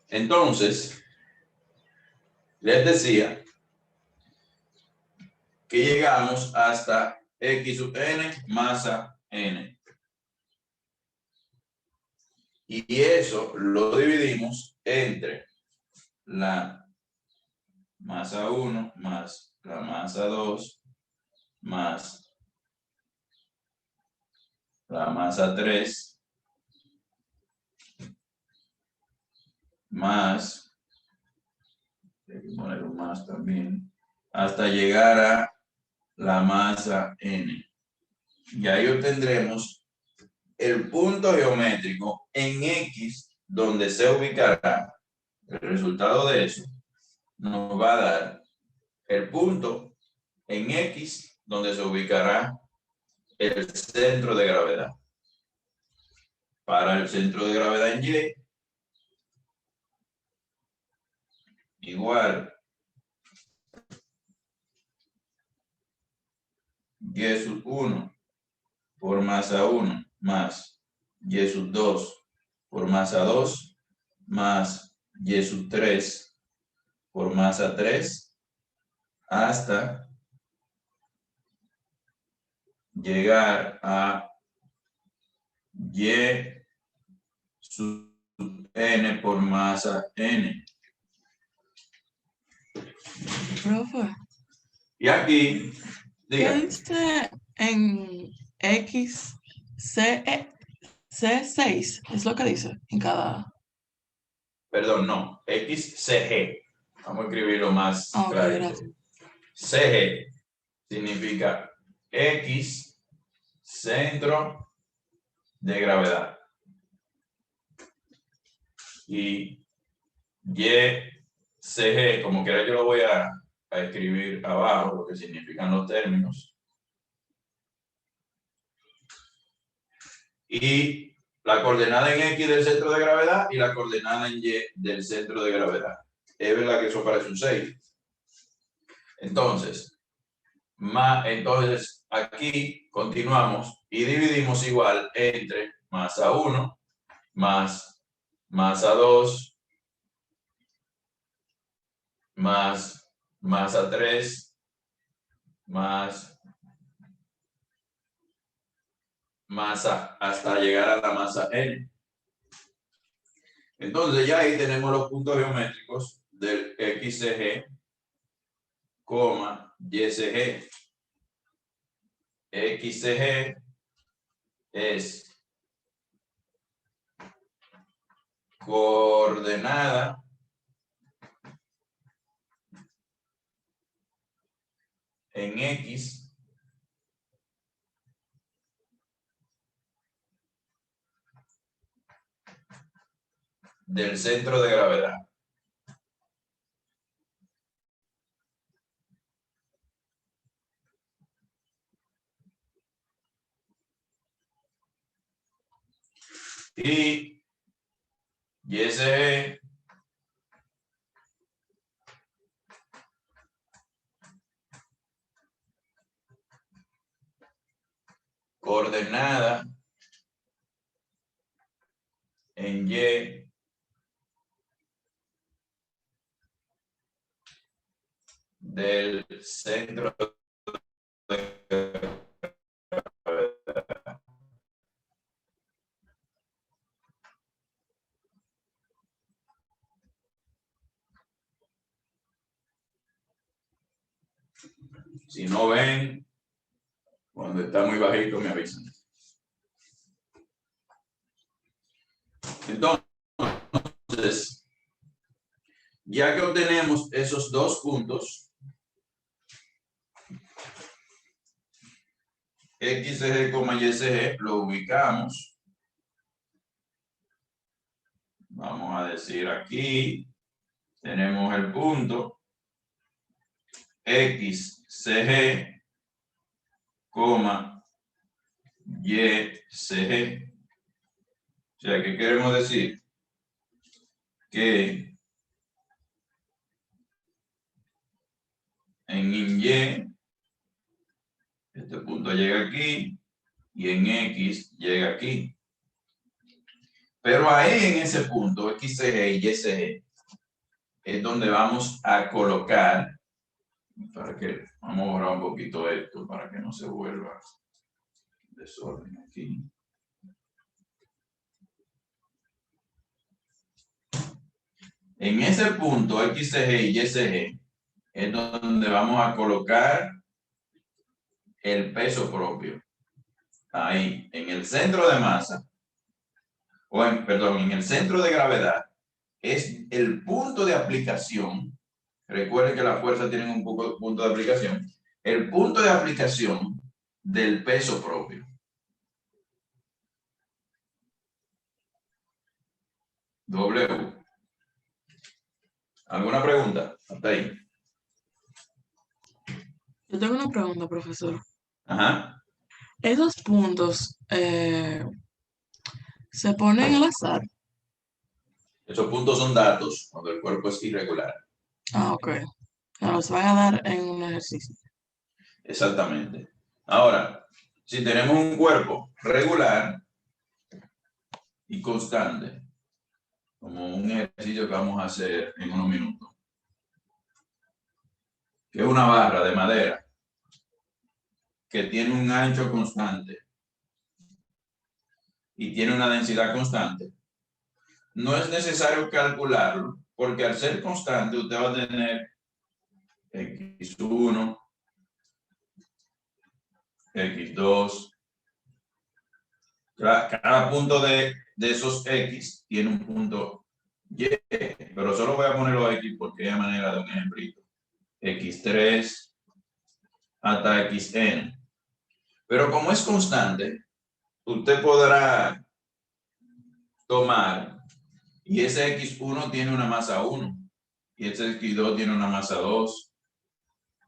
Entonces, les decía que llegamos hasta x sub n masa n. Y eso lo dividimos entre la masa 1 más la masa 2 más la masa 3 más, hay que poner un más también, hasta llegar a la masa n. Y ahí obtendremos el punto geométrico en X donde se ubicará. El resultado de eso nos va a dar el punto en X donde se ubicará el centro de gravedad. Para el centro de gravedad en Y, igual Y sub 1 por masa 1 más Y sub 2 por masa 2 más Y sub 3 por masa 3 hasta llegar a Y sub n por masa n. Profe, Y aquí, ¿qué diga. dice en X, C6? Es lo que dice en cada... Perdón, no, XCG. Vamos a escribirlo más Ah, ok, clarito. gracias. CG significa X centro de gravedad. Y YCG, como quiera yo lo voy a escribir abajo, lo que significan los términos. Y la coordenada en X del centro de gravedad y la coordenada en Y del centro de gravedad. Es verdad que eso parece un 6. Entonces, aquí continuamos y dividimos igual entre masa 1 más masa 2 más masa 3 más masa hasta llegar a la masa n. Entonces ya ahí tenemos los puntos geométricos del XCG, YCG. XCG es coordenada en X del centro de gravedad. Y YCG coordenada en Y del centro de gravedad. Si no ven, cuando está muy bajito me avisan. Entonces, ya que obtenemos esos dos puntos, XG, YCG, lo ubicamos. Vamos a decir aquí, tenemos el punto XCG, YCG. O sea, ¿qué queremos decir? Que en Y, este punto llega aquí, y en X llega aquí. Pero ahí en ese punto, XG y YCG, es donde vamos a colocar, vamos a borrar un poquito esto para que no se vuelva desorden aquí. En ese punto, XG y YCG, es donde vamos a colocar el peso propio. Ahí, en el centro de masa, perdón, en el centro de gravedad, es el punto de aplicación. Recuerden que las fuerzas tienen un punto de aplicación. El punto de aplicación del peso propio. W. ¿Alguna pregunta? Hasta ahí. Yo tengo una pregunta, profesor. Ajá. ¿Esos puntos se ponen al azar? Esos puntos son datos cuando el cuerpo es irregular. Ah, ok. Me los van a dar en un ejercicio. Exactamente. Ahora, si tenemos un cuerpo regular y constante, como un ejercicio que vamos a hacer en unos minutos, que es una barra de madera que tiene un ancho constante y tiene una densidad constante, no es necesario calcularlo, porque al ser constante usted va a tener X1, X2, cada punto de esos X tiene un punto Y, pero solo voy a poner los X porque es manera de un ejemplito. X3 hasta Xn. Pero como es constante, usted podrá tomar y ese X1 tiene una masa 1 y ese X2 tiene una masa 2,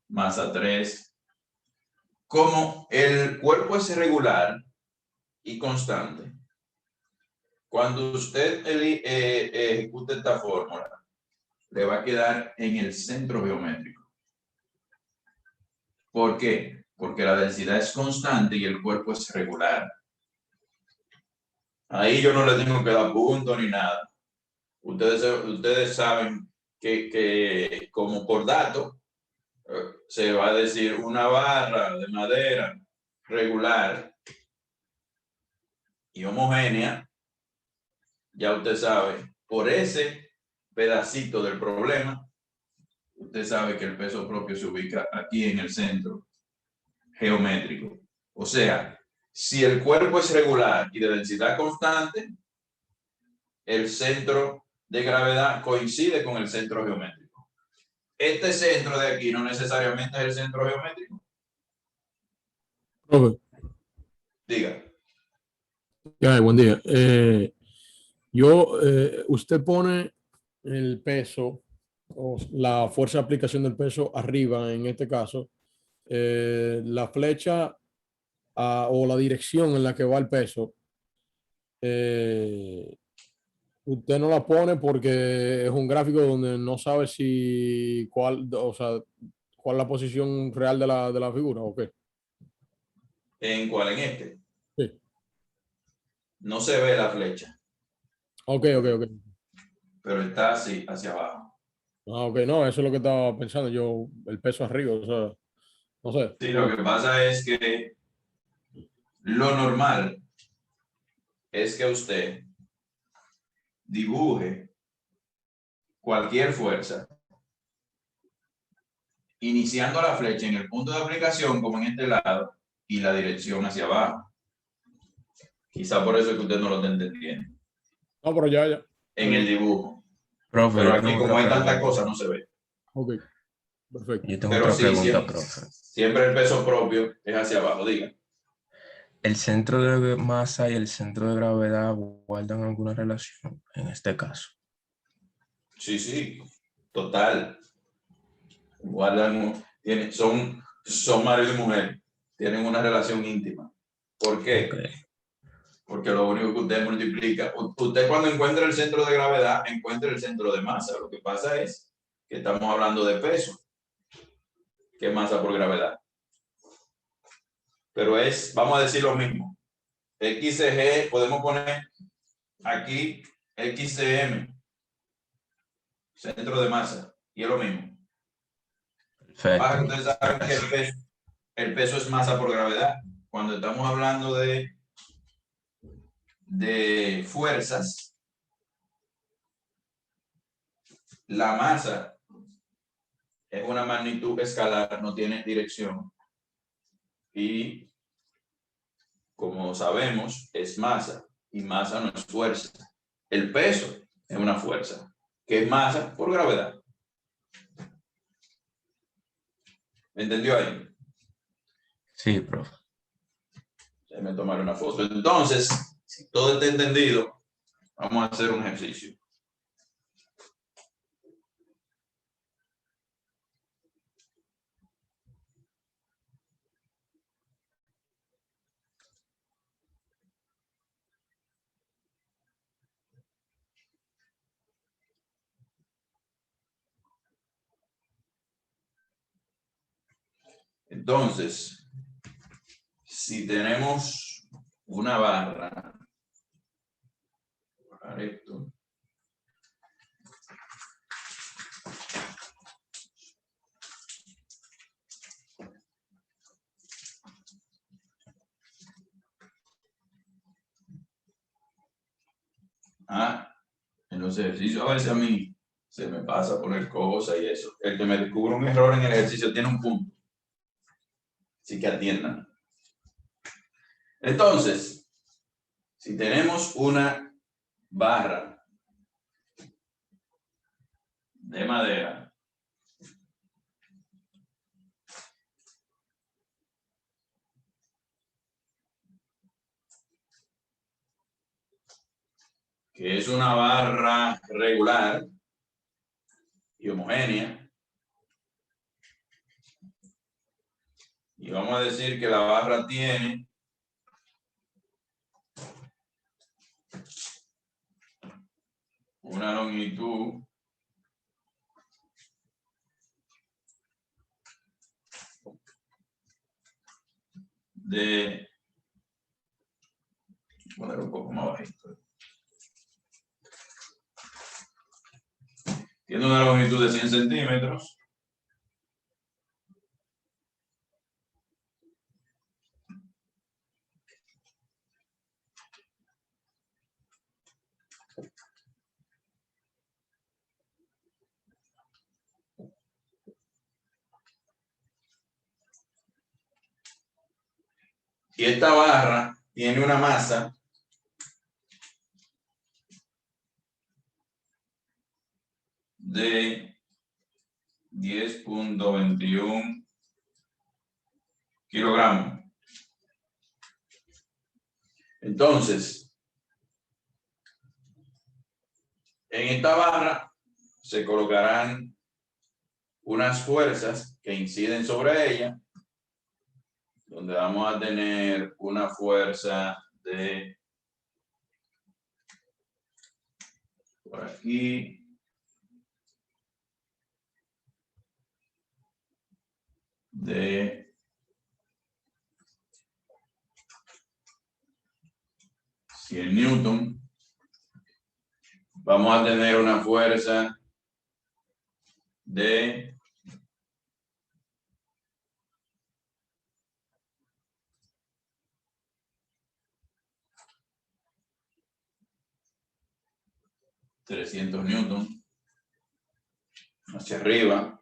masa 3. Como el cuerpo es regular y constante, cuando usted ejecute esta fórmula, le va a quedar en el centro geométrico. ¿Por qué? Porque la densidad es constante y el cuerpo es regular. Ahí yo no le tengo que dar punto ni nada. Ustedes saben que como por dato se va a decir una barra de madera regular y homogénea. Ya usted sabe, por ese pedacito del problema, usted sabe que el peso propio se ubica aquí en el centro geométrico. O sea, si el cuerpo es regular y de densidad constante, el centro de gravedad coincide con el centro geométrico. Este centro de aquí no necesariamente es el centro geométrico. Profe, Diga. buen día. Usted pone el peso o la fuerza de aplicación del peso arriba, en este caso, la flecha o la dirección en la que va el peso, usted no la pone porque es un gráfico donde no sabe cuál es la posición real de la figura, ¿o qué? ¿En cuál? En este. Sí. No se ve la flecha, Ok. pero está así, hacia abajo. Ah, ok, no, eso es lo que estaba pensando yo, el peso arriba, o sea, no sé. Sí, lo que pasa es que lo normal es que usted dibuje cualquier fuerza iniciando la flecha en el punto de aplicación, como en este lado, y la dirección hacia abajo. Quizá por eso es que usted no lo está entendiendo. No, pero ya. En el dibujo. Profe, Pero yo aquí, tengo como otra hay tantas pregunta. cosas, no se ve. Ok, perfecto. Yo tengo Pero otra sí, pregunta, profe. siempre el peso propio es hacia abajo, diga. ¿El centro de masa y el centro de gravedad guardan alguna relación en este caso? Sí, total. Guardan, son marido y mujer, tienen una relación íntima. ¿Por qué? Okay. Porque lo único que usted multiplica, usted cuando encuentra el centro de gravedad, encuentra el centro de masa. Lo que pasa es que estamos hablando de peso, que es masa por gravedad. Pero vamos a decir lo mismo. XG, podemos poner aquí XCM, centro de masa, y es lo mismo. Perfecto. Ustedes saben que el peso es masa por gravedad. Cuando estamos hablando de fuerzas, la masa es una magnitud escalar, no tiene dirección. Y como sabemos, es masa, y masa no es fuerza. El peso es una fuerza, que es masa por gravedad. ¿Entendió ahí? Sí, profe. Déjame tomar una foto. Entonces, si todo está entendido, vamos a hacer un ejercicio. Entonces, si tenemos una barra, esto, en los ejercicios a veces a mí se me pasa poner cosas y eso. El que me descubre un error en el ejercicio tiene un punto. Así que atiendan. Entonces, si tenemos una barra de madera, que es una barra regular y homogénea, y vamos a decir que la barra tiene una longitud de, poner un poco más bajito. Tiene una longitud de 100 centímetros. Y esta barra tiene una masa de 10.21 kilogramos. Entonces, en esta barra se colocarán unas fuerzas que inciden sobre ella, donde vamos a tener una fuerza de, por aquí, de 100 newton. Vamos a tener una fuerza de 300 newton hacia arriba.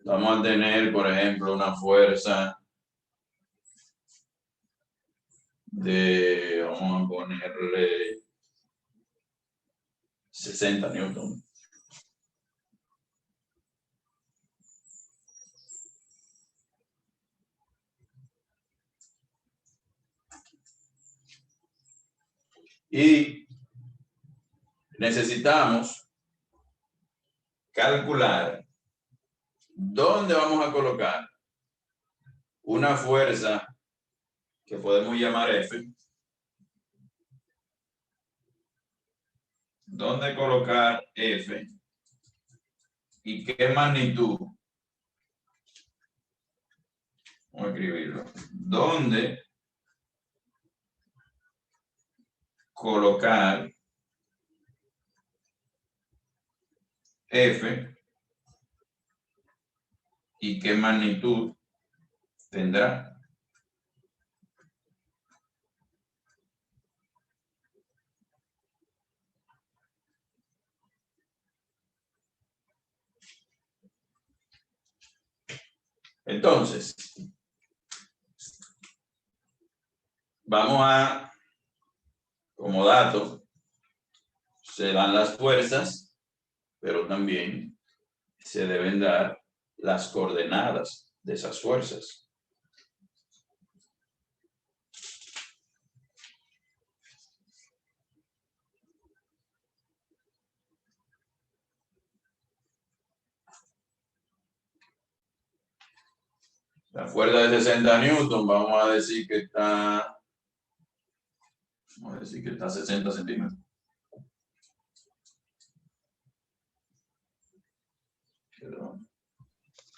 Vamos a tener, por ejemplo, una fuerza de, vamos a ponerle 60 newton. Y necesitamos calcular dónde vamos a colocar una fuerza que podemos llamar F. ¿Dónde colocar F? ¿Y qué magnitud? Vamos a escribirlo. ¿Dónde colocar F y qué magnitud tendrá. Entonces, vamos a, como dato, se dan las fuerzas, pero también se deben dar las coordenadas de esas fuerzas. La fuerza de 60 newton, vamos a decir que está a 60 centímetros.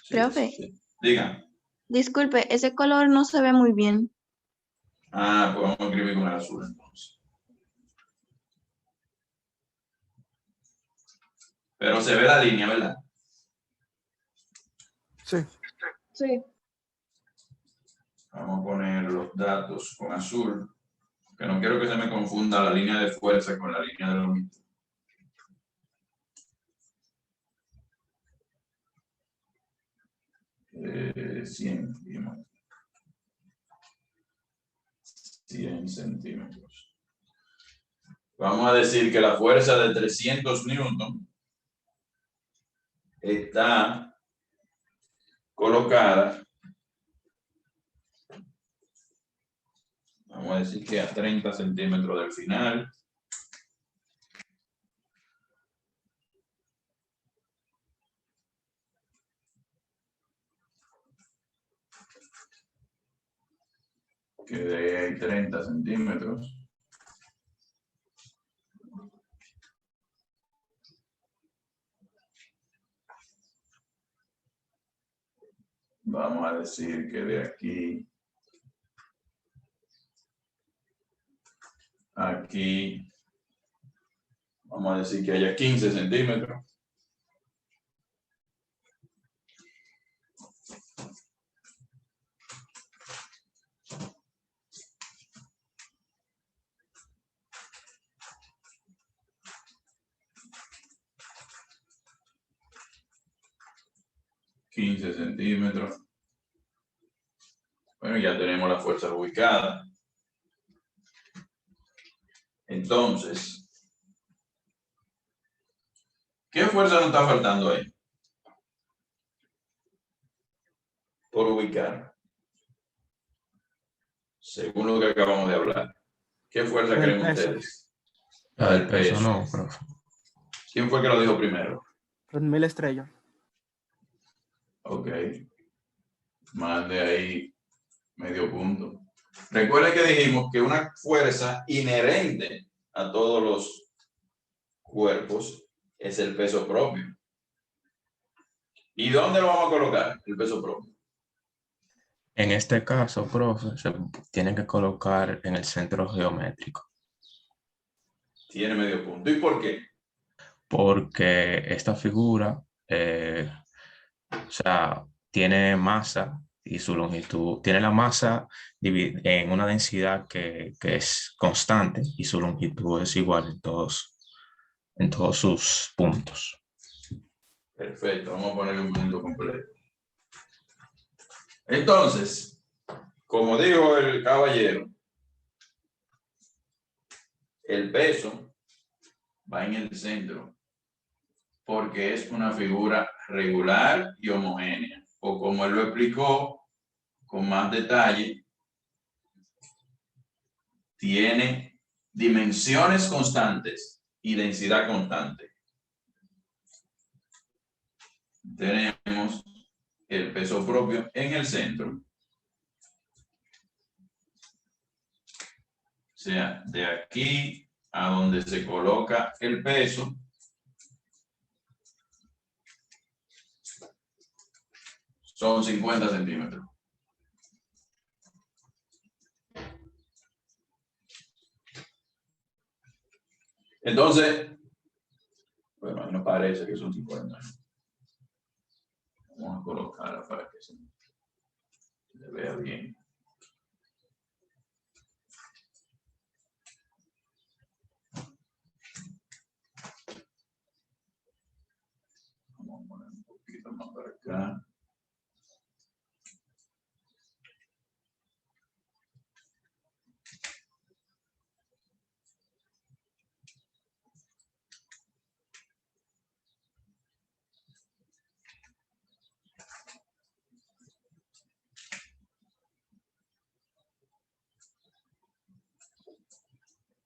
Sí, Profe. sí. Diga. Disculpe, ese color no se ve muy bien. Ah, pues vamos a escribir con el azul entonces. Pero se ve la línea, ¿verdad? Sí. Sí. Vamos a poner los datos con azul, que no quiero que se me confunda la línea de fuerza con la línea de longitud. Eh, 100, 100 centímetros. Vamos a decir que la fuerza de 300 newton está colocada, vamos a decir que a 30 centímetros del final. Que de ahí 30 centímetros. Vamos a decir que de aquí a aquí, vamos a decir que haya 15 centímetros. $15 Bueno, ya tenemos la fuerza ubicada. Entonces, ¿qué fuerza nos está faltando ahí? Por ubicar. Según lo que acabamos de hablar. ¿Qué fuerza El creen peso. ustedes? La del peso no, profe. ¿Quién fue que lo dijo primero? 2000 estrellas. Ok. Mande ahí medio punto. Recuerden que dijimos que una fuerza inherente a todos los cuerpos es el peso propio. ¿Y dónde lo vamos a colocar el peso propio? En este caso, profe, se tiene que colocar en el centro geométrico, Tiene medio punto. ¿Y por qué? porque esta figura, o sea, tiene masa y su longitud, tiene la masa en una densidad que es constante y su longitud es igual en todos sus puntos. Perfecto, vamos a ponerle un punto completo. Entonces, como dijo el caballero, el peso va en el centro porque es una figura regular y homogénea, o como él lo explicó con más detalle, tiene dimensiones constantes y densidad constante. Tenemos el peso propio en el centro. O sea, de aquí a donde se coloca el peso, son 50 centímetros. Entonces, bueno, ahí no parece que son 50. Vamos a colocarla para que se vea bien. Vamos a poner un poquito más para acá.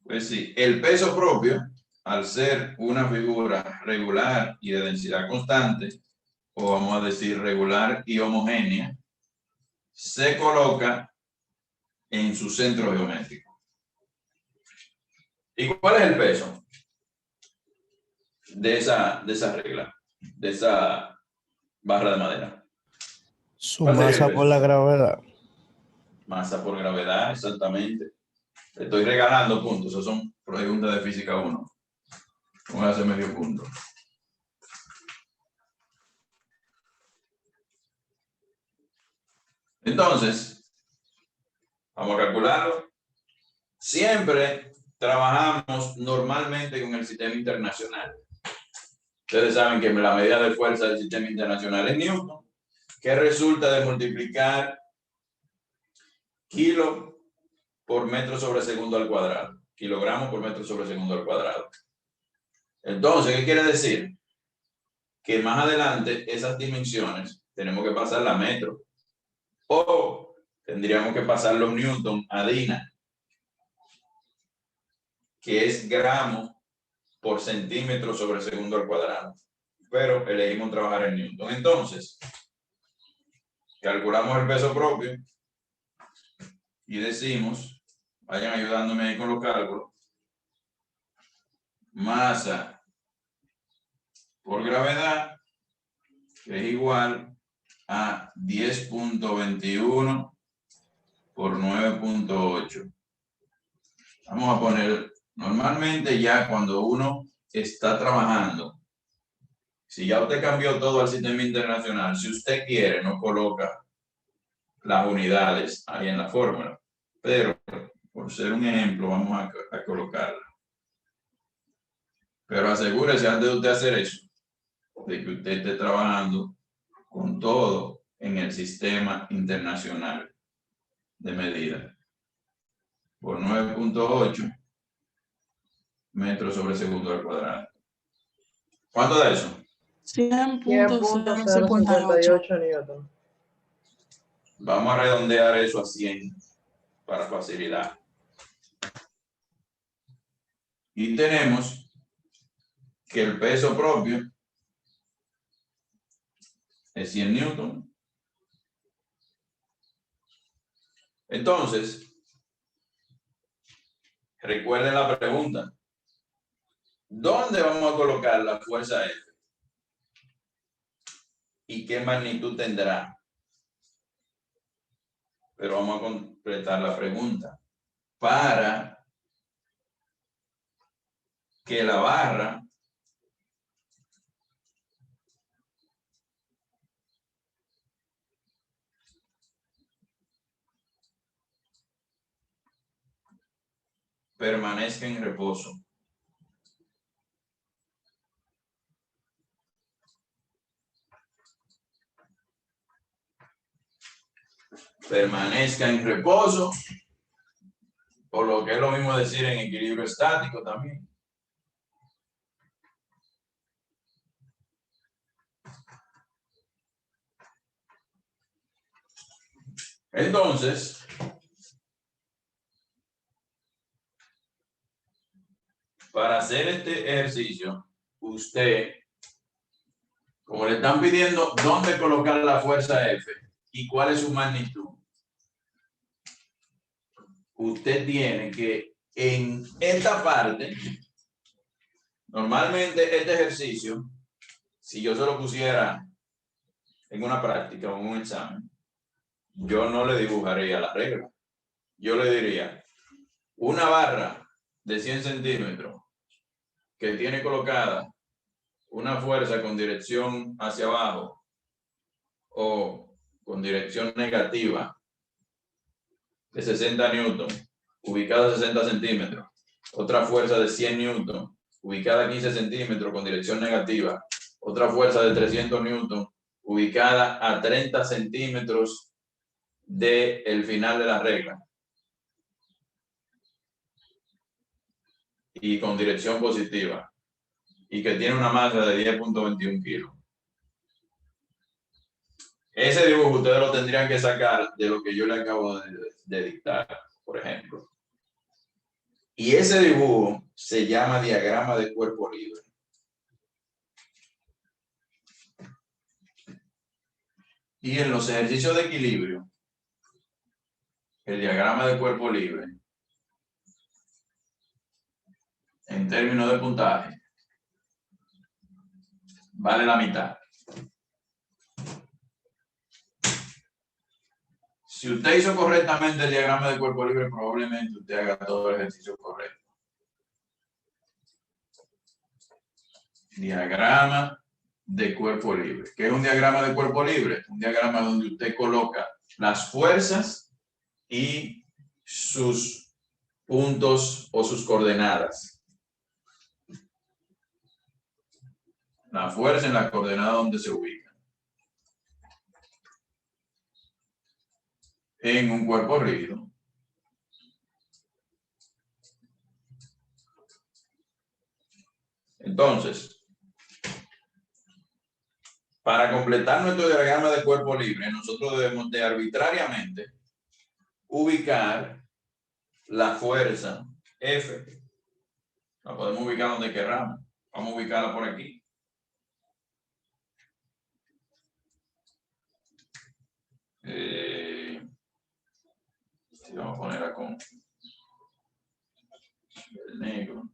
Pues sí, el peso propio, al ser una figura regular y de densidad constante, o vamos a decir regular y homogénea, se coloca en su centro geométrico. ¿Y cuál es el peso de esa regla, de esa barra de madera? Su ¿Cuál sería el masa peso? por la gravedad. Masa por gravedad, exactamente. Te estoy regalando puntos, esas son preguntas de física 1. Vamos a hacer medio punto. Entonces, vamos a calcularlo. Siempre trabajamos normalmente con el sistema internacional. Ustedes saben que la medida de fuerza del sistema internacional es Newton, que resulta de multiplicar kilo por metro sobre segundo al cuadrado. Kilogramos por metro sobre segundo al cuadrado. Entonces, ¿qué quiere decir? Que más adelante esas dimensiones tenemos que pasarlas a metro. O tendríamos que pasar los newton a Dina, que es gramo por centímetro sobre segundo al cuadrado. Pero elegimos trabajar en newton. Entonces, calculamos el peso propio y decimos, vayan ayudándome ahí con los cálculos, masa por gravedad, que es igual a 10.21 por 9.8. Vamos a poner, normalmente ya cuando uno está trabajando, si ya usted cambió todo al sistema internacional, si usted quiere, no coloca las unidades ahí en la fórmula, pero por ser un ejemplo, vamos a colocarla. Pero asegúrese antes de usted hacer eso, de que usted esté trabajando con todo en el sistema internacional de medida. Por 9.8 metros sobre segundo al cuadrado. ¿Cuánto da eso? 100.058. Newton. Vamos a redondear eso a 100 para facilidad. Y tenemos que el peso propio es 100 newton. Entonces, recuerden la pregunta. ¿Dónde vamos a colocar la fuerza F? ¿Y qué magnitud tendrá? Pero vamos a completar la pregunta. Para que la barra permanezca en reposo. Permanezca en reposo, por lo que es lo mismo decir en equilibrio estático también. Entonces, para hacer este ejercicio, usted, como le están pidiendo dónde colocar la fuerza F y cuál es su magnitud, usted tiene que en esta parte, normalmente este ejercicio, si yo se lo pusiera en una práctica o en un examen, yo no le dibujaría la regla. Yo le diría, una barra de 100 centímetros que tiene colocada una fuerza con dirección hacia abajo o con dirección negativa de 60 newtons, ubicada a 60 centímetros, otra fuerza de 100 newtons, ubicada a 15 centímetros con dirección negativa, otra fuerza de 300 newtons, ubicada a 30 centímetros del final de la regla y con dirección positiva, y que tiene una masa de 10.21 kilos. Ese dibujo ustedes lo tendrían que sacar de lo que yo le acabo de dictar, por ejemplo. Y ese dibujo se llama diagrama de cuerpo libre. Y en los ejercicios de equilibrio, el diagrama de cuerpo libre, en términos de puntaje, vale la mitad. Si usted hizo correctamente el diagrama de cuerpo libre, probablemente usted haga todo el ejercicio correcto. Diagrama de cuerpo libre. ¿Qué es un diagrama de cuerpo libre? Un diagrama donde usted coloca las fuerzas y sus puntos o sus coordenadas. La fuerza en la coordenada donde se ubica. En un cuerpo rígido. Entonces, para completar nuestro diagrama de cuerpo libre, nosotros debemos de arbitrariamente ubicar la fuerza F. La podemos ubicar donde queramos. Vamos a ubicarla por aquí. Vamos a ponerla con el negro.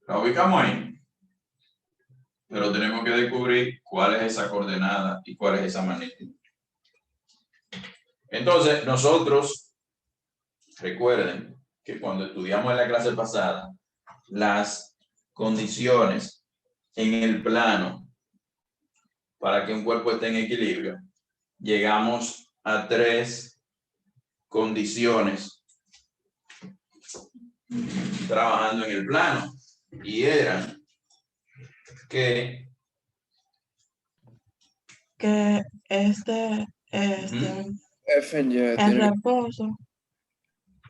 La ubicamos ahí, pero tenemos que descubrir cuál es esa coordenada y cuál es esa magnitud. Entonces, nosotros, recuerden que cuando estudiamos en la clase pasada, las condiciones en el plano para que un cuerpo esté en equilibrio, llegamos a 3 condiciones trabajando en el plano. Y eran que este F en Y el tiene reposo,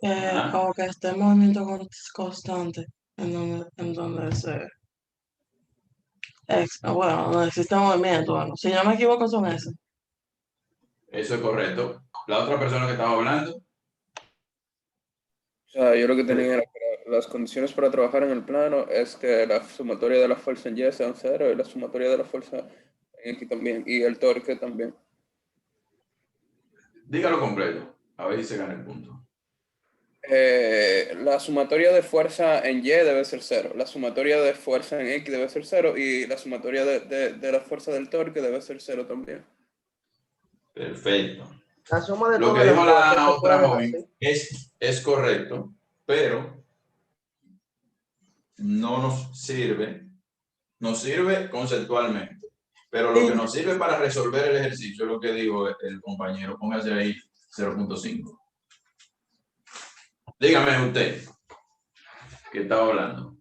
Ajá. o que esté en movimiento constante, en donde bueno, donde existe movimiento, bueno, si no me equivoco son esos. Eso es correcto. La otra persona que estaba hablando, O sea, yo lo que tenía era que las condiciones para trabajar en el plano es que la sumatoria de la fuerza en Y sea 0 y la sumatoria de la fuerza en X también, y el torque también. dígalo completo, a ver si se gana el punto. La sumatoria de fuerza en Y debe ser 0, la sumatoria de fuerza en X debe ser 0 y la sumatoria de la fuerza del torque debe ser 0 también. Perfecto. La suma de Lo todas que las dijo fuerzas la se puede otra dejar joven así. es correcto, pero no nos sirve conceptualmente, pero lo que nos sirve para resolver el ejercicio es lo que dijo el compañero. Póngase ahí 0.5. Dígame usted, ¿qué estaba hablando?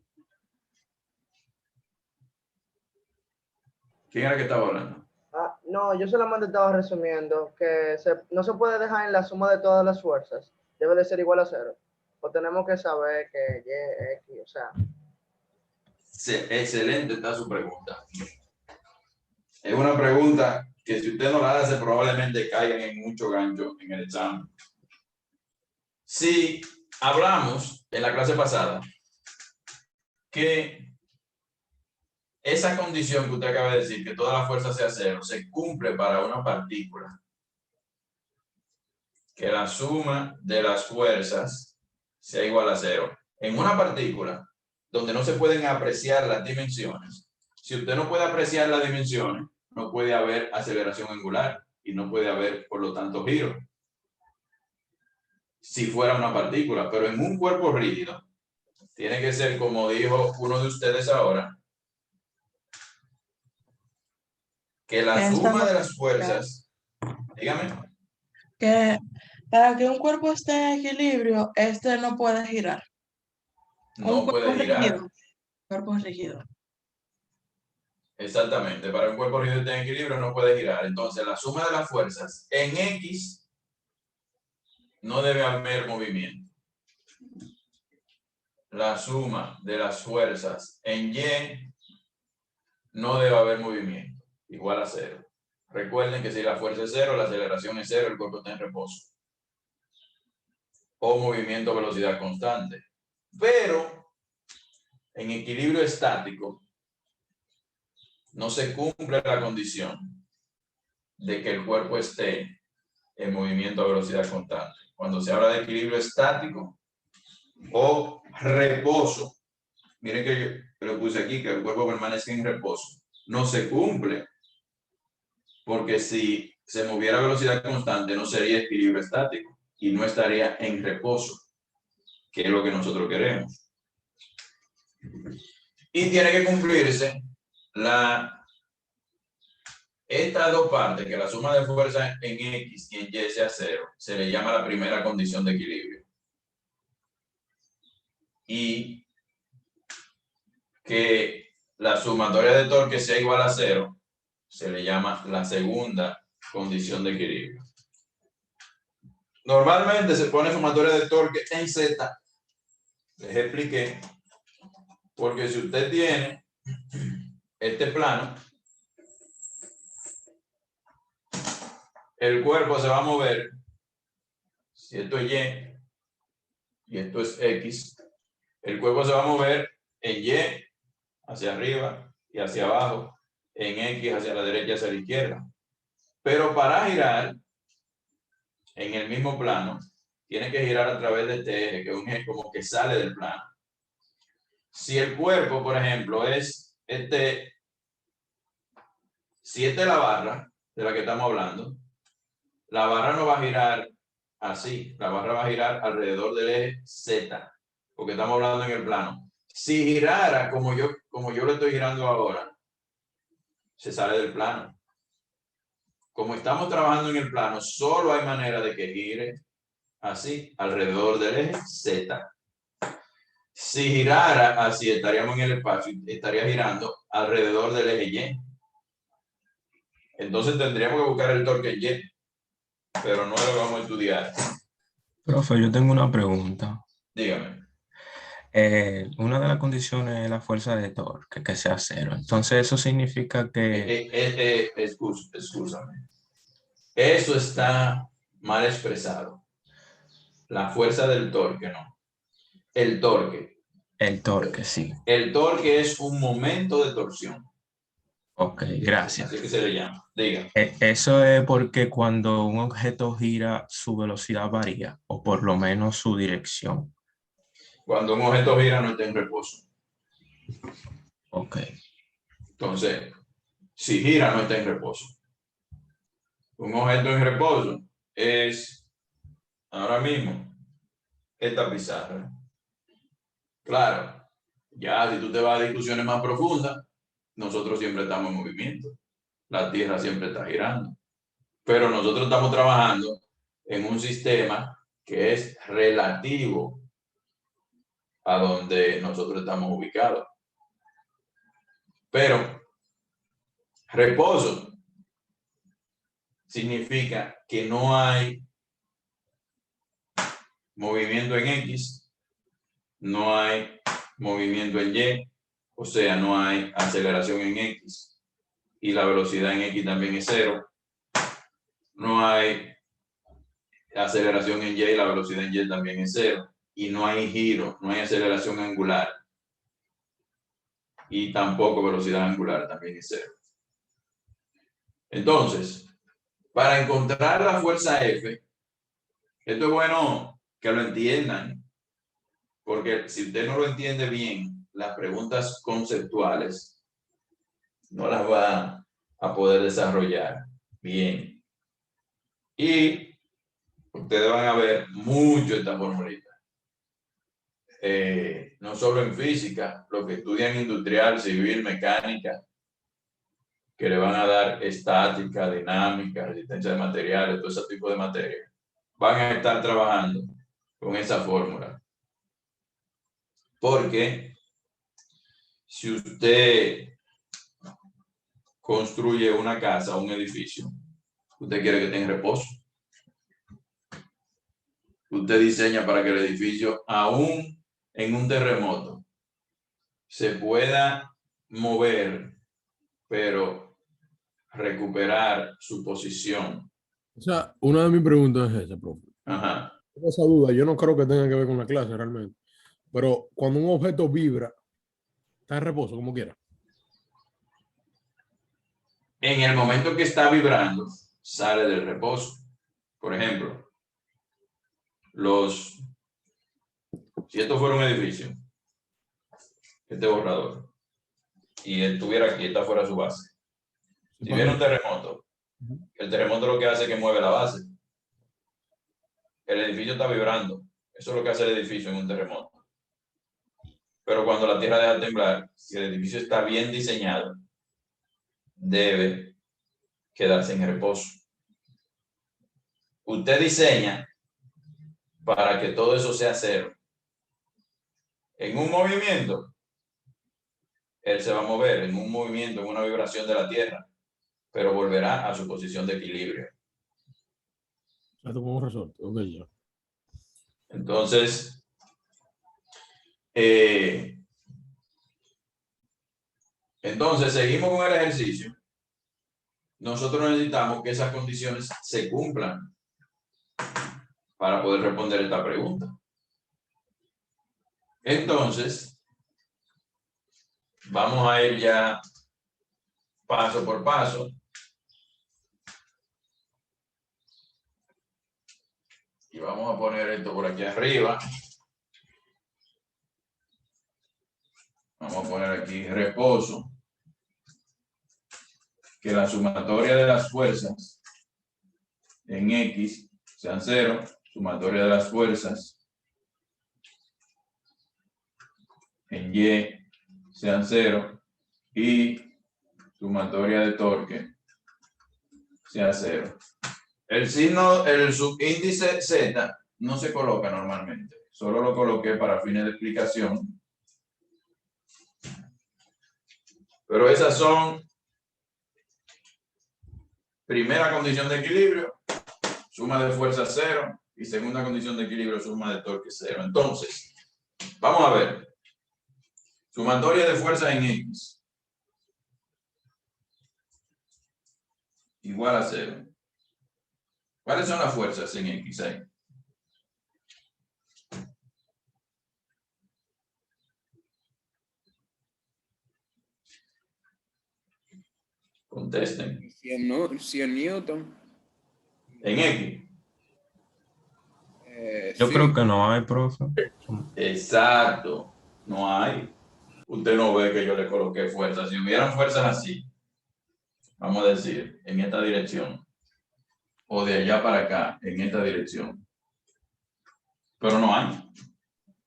¿Quién era que estaba hablando? Ah, no, yo solamente estaba resumiendo que no se puede dejar en la suma de todas las fuerzas. Debe de ser igual a 0. O tenemos que saber que Y, X, o sea. Excelente está su pregunta. Es una pregunta que si usted no la hace probablemente caigan en mucho gancho en el examen. Si hablamos en la clase pasada que esa condición que usted acaba de decir, que toda la fuerza sea 0, se cumple para una partícula, que la suma de las fuerzas sea igual a 0. en una partícula donde no se pueden apreciar las dimensiones, si usted no puede apreciar las dimensiones, no puede haber aceleración angular y no puede haber, por lo tanto, giro. Si fuera una partícula, pero en un cuerpo rígido, tiene que ser, como dijo uno de ustedes ahora, que la suma de las fuerzas, dígame, Que para que un cuerpo esté en equilibrio, este no puede girar. no puede girar. Cuerpo rígido. Exactamente, para un cuerpo rígido en equilibrio no puede girar. Entonces, la suma de las fuerzas en X no debe haber movimiento. La suma de las fuerzas en Y no debe haber movimiento, igual a 0. Recuerden que si la fuerza es 0, la aceleración es 0, el cuerpo está en reposo. O movimiento a velocidad constante. Pero en equilibrio estático no se cumple la condición de que el cuerpo esté en movimiento a velocidad constante. Cuando se habla de equilibrio estático o reposo, miren que yo lo puse aquí, que el cuerpo permanece en reposo, no se cumple, porque si se moviera a velocidad constante no sería equilibrio estático y no estaría en reposo, que es lo que nosotros queremos. Y tiene que cumplirse estas dos partes, que la suma de fuerzas en X y en Y sea 0, se le llama la primera condición de equilibrio. Y que la sumatoria de torque sea igual a 0, se le llama la segunda condición de equilibrio. Normalmente se pone sumatoria de torque en Z. Les expliqué, porque si usted tiene este plano, el cuerpo se va a mover, si esto es Y y esto es X, el cuerpo se va a mover en Y hacia arriba y hacia abajo, en X hacia la derecha y hacia la izquierda. Pero para girar en el mismo plano, tiene que girar a través de este eje, que es un eje como que sale del plano. Si el cuerpo, por ejemplo, es si esta es la barra de la que estamos hablando, la barra no va a girar así, la barra va a girar alrededor del eje Z, porque estamos hablando en el plano. Si girara como yo lo estoy girando ahora, se sale del plano. Como estamos trabajando en el plano, solo hay manera de que gire así, alrededor del eje Z. Si girara así, estaríamos en el espacio y estaría girando alrededor del eje Y. Entonces tendríamos que buscar el torque en Y, pero no lo vamos a estudiar. Profe, yo tengo una pregunta. Dígame. Una de las condiciones es la fuerza de torque, que sea 0. Entonces, eso significa que... Excúsame. Eso está mal expresado. La fuerza del torque, no. El torque. El torque, sí. El torque es un momento de torsión. Ok, gracias. Así que se le llama. Diga. Eso es porque cuando un objeto gira, su velocidad varía, o por lo menos su dirección. Cuando un objeto gira, no está en reposo. Ok. Entonces, si gira, no está en reposo. Un objeto en reposo es, ahora mismo, esta pizarra. Claro, ya si tú te vas a discusiones más profundas, nosotros siempre estamos en movimiento. La Tierra siempre está girando. Pero nosotros estamos trabajando en un sistema que es relativo a donde nosotros estamos ubicados. Pero reposo significa que no hay movimiento en X, no hay movimiento en Y, o sea, no hay aceleración en X y la velocidad en X también es 0. No hay aceleración en Y y la velocidad en Y también es 0. Y no hay giro, no hay aceleración angular. Y tampoco velocidad angular también es 0. Entonces, para encontrar la fuerza F, esto es bueno que lo entiendan, porque si usted no lo entiende bien, las preguntas conceptuales no las va a poder desarrollar bien. Y ustedes van a ver mucho esta formulita. No solo en física, los que estudian industrial, civil, mecánica, que le van a dar estática, dinámica, resistencia de materiales, todo ese tipo de materias, van a estar trabajando con esa fórmula. Porque si usted construye una casa o un edificio, usted quiere que tenga reposo. Usted diseña para que el edificio, aún en un terremoto, se pueda mover, pero recuperar su posición. O sea, una de mis preguntas es esa, profe. Ajá. Tengo esa duda, yo no creo que tenga que ver con la clase realmente. Pero cuando un objeto vibra, está en reposo, como quiera. En el momento que está vibrando, sale del reposo. Por ejemplo, si esto fuera un edificio, este borrador, y él estuviera aquí, esta fuera su base. Si viene un terremoto, el terremoto lo que hace es que mueve la base. El edificio está vibrando. Eso es lo que hace el edificio en un terremoto. Pero cuando la tierra deja de temblar, si el edificio está bien diseñado, debe quedarse en reposo. Usted diseña para que todo eso sea cero. En un movimiento, él se va a mover en un movimiento, en una vibración de la tierra, pero volverá a su posición de equilibrio. Esto como un resorte. Ok, ya. Entonces, seguimos con el ejercicio. Nosotros necesitamos que esas condiciones se cumplan para poder responder esta pregunta. Entonces, vamos a ir ya paso por paso. Y vamos a poner esto por aquí arriba. Vamos a poner aquí reposo. Que la sumatoria de las fuerzas en X sean 0. Sumatoria de las fuerzas en Y sean 0. Y sumatoria de torque sea 0. El subíndice Z no se coloca normalmente. Solo lo coloqué para fines de explicación. Pero esas son primera condición de equilibrio, suma de fuerza 0, y segunda condición de equilibrio, suma de torque 0. Entonces, vamos a ver. Sumatoria de fuerza en X igual a 0. ¿Cuáles son las fuerzas en X ahí? Contesten. 100 Newton. En X. Yo Sí. creo que no hay, profe. Exacto. No hay. Usted no ve que yo le coloqué fuerzas. Si hubieran fuerzas así, vamos a decir, en esta dirección, o de allá para acá, en esta dirección. Pero no hay.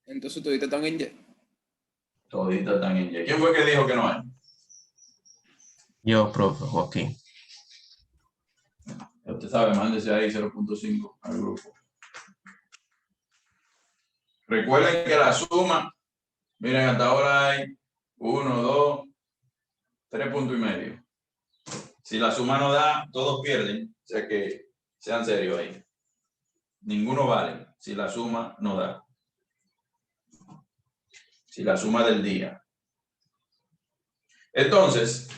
Entonces todavía están en Y. Toditas están en Y. ¿Quién fue que dijo que no hay? Yo, profe, Joaquín. Usted sabe, mándese ahí 0.5 al grupo. Recuerden que la suma, miren, hasta ahora hay 1, 2, 3 puntos y medio. Si la suma no da, todos pierden. O sea que sean serios ahí. Ninguno vale si la suma no da. Si la suma del día. Entonces,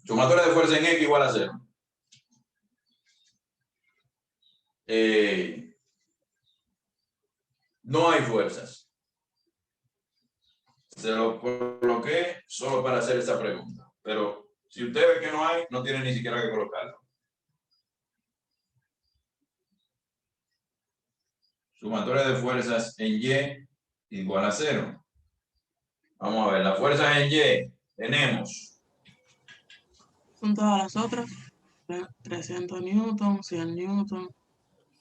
sumatoria de fuerza en X igual a 0. No hay fuerzas. Se lo coloqué solo para hacer esa pregunta. Pero si usted ve que no hay, no tiene ni siquiera que colocarlo. Sumatoria de fuerzas en Y igual a 0. Vamos a ver, las fuerzas en Y tenemos Son todas las otras. 300 newton, 100 newton.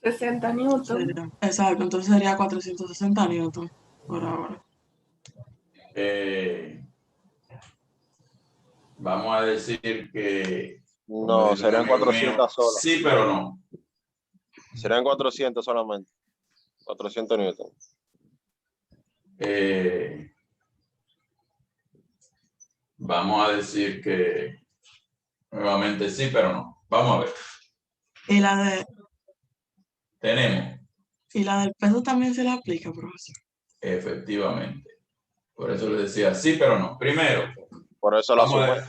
60 newton. Exacto, entonces sería 460 newton por ahora. vamos a decir que No, serían 400 solas. sí, pero no. Serían 400 solamente. 400 newton. Vamos a decir que nuevamente sí, pero no. Vamos a ver. Y la del peso también se le aplica, profesor. Efectivamente. Por eso les decía sí, pero no. Primero, Por eso la vamos a suma. ver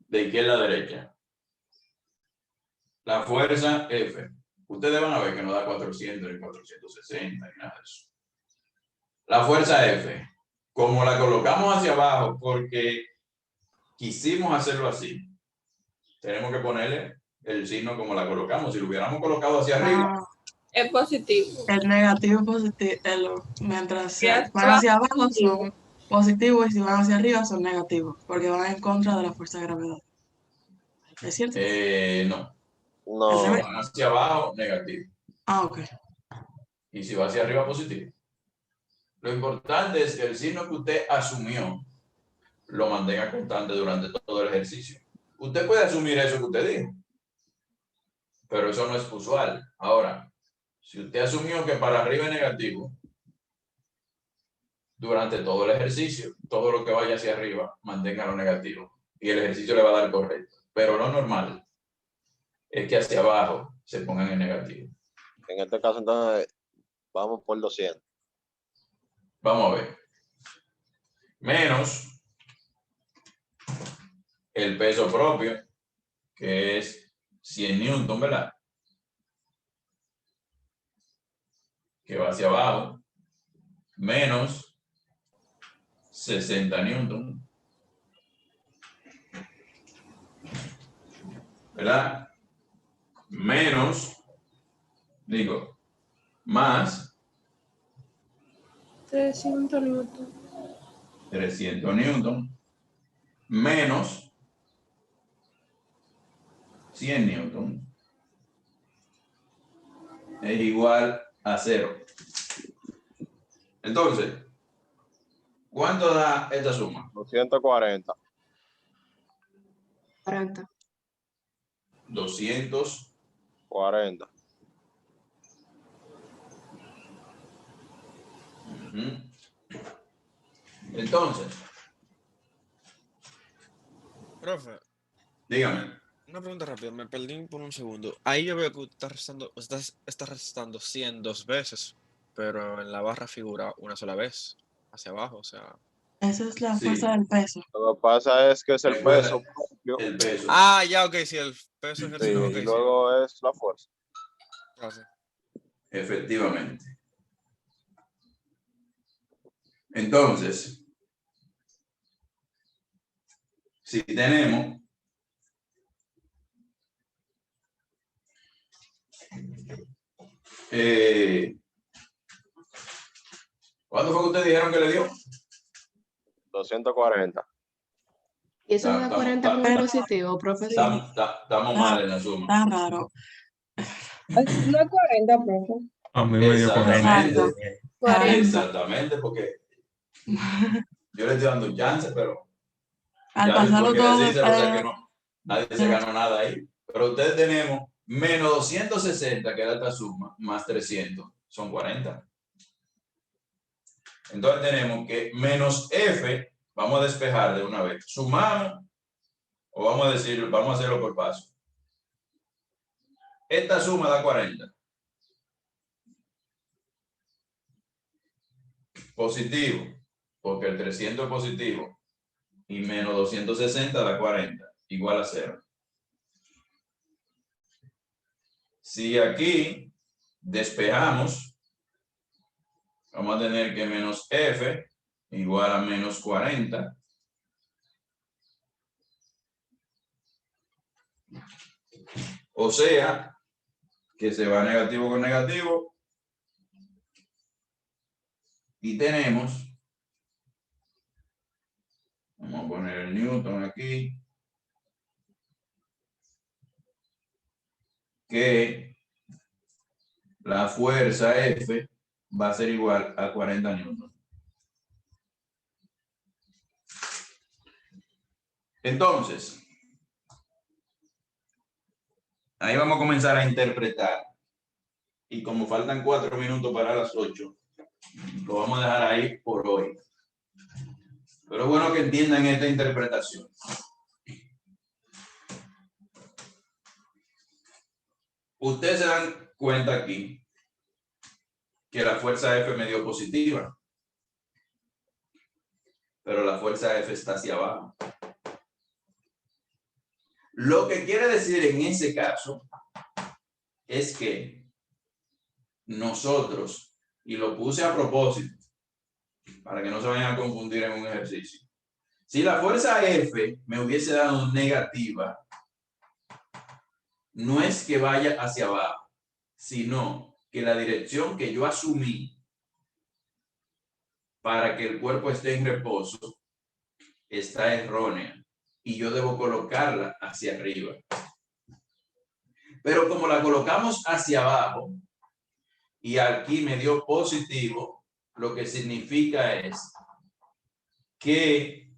de izquierda a derecha. La fuerza F. Ustedes van a ver que no da 400 ni 460 ni nada de eso. La fuerza F, como la colocamos hacia abajo porque quisimos hacerlo así, tenemos que ponerle el signo como la colocamos. Si lo hubiéramos colocado hacia arriba, Es positivo. El negativo positivo, mientras Si es van hacia abajo positivo. son positivos y si van hacia arriba son negativos, porque van en contra de la fuerza de gravedad. ¿Es cierto? no. No. Si van hacia abajo, negativo. Ah, ok. Y si va hacia arriba, positivo. Lo importante es que el signo que usted asumió lo mantenga constante durante todo el ejercicio. Usted puede asumir eso que usted dijo, pero eso no es usual. Ahora, si usted asumió que para arriba es negativo, durante todo el ejercicio, todo lo que vaya hacia arriba, manténgalo negativo y el ejercicio le va a dar correcto. Pero lo normal es que hacia abajo se pongan en negativo. En este caso, entonces, vamos por 200. Vamos a ver. Menos el peso propio, que es 100 newton, ¿verdad? Que va hacia abajo. Menos 60 newton. ¿Verdad? Menos, digo, más 300 newton. 300 newton. Menos 100 newton. Es igual a 0. Entonces, ¿cuánto da esta suma? 240. 40. 240. 40. Entonces, Profe, dígame. una pregunta rápida, me perdí por un segundo. Ahí yo veo que estás restando 100 dos veces, pero en la barra figura una sola vez, hacia abajo, o sea... Esa es la Sí. fuerza del peso. Lo que pasa es que es el Recuerda, peso propio. el peso. Ah, ya, ok, sí, el peso Sí, ejercido, ok, y sí. luego es la fuerza. Gracias. Efectivamente. Entonces, si tenemos ¿cuánto fue que ustedes dijeron que le dio? 240. Y eso me da 40 como Pero- positivo, profesor. Estamos mal en la suma. Está raro. No es 40, profe. A mí me dio Exactamente. 40. Exactamente, porque yo le estoy dando un chance, pero Al ya pasarlo después quiere todo, decirse, o sea que no, nadie se ganó nada ahí. Pero ustedes tenemos menos 260, que da esta suma, más 300, son 40. Entonces tenemos que menos F, vamos a despejar de una vez. Sumamos, o vamos a decir, vamos a hacerlo por paso. Esta suma da 40. Positivo, porque el 300 es positivo. Y menos 260 da 40, igual a 0. Si aquí despejamos, vamos a tener que menos F igual a menos 40. O sea, que se va negativo con negativo. Y tenemos, vamos a poner el Newton aquí, que la fuerza F va a ser igual a 40 newton. Entonces, ahí vamos a comenzar a interpretar. Y como faltan 4 minutos para las 8, lo vamos a dejar ahí por hoy. Pero es bueno que entiendan esta interpretación. Ustedes se dan cuenta aquí que la fuerza F me dio positiva, pero la fuerza F está hacia abajo. Lo que quiere decir en ese caso es que nosotros, y lo puse a propósito, para que no se vayan a confundir en un ejercicio, si la fuerza F me hubiese dado negativa, no es que vaya hacia abajo, sino que la dirección que yo asumí para que el cuerpo esté en reposo está errónea y yo debo colocarla hacia arriba. Pero como la colocamos hacia abajo y aquí me dio positivo, lo que significa es que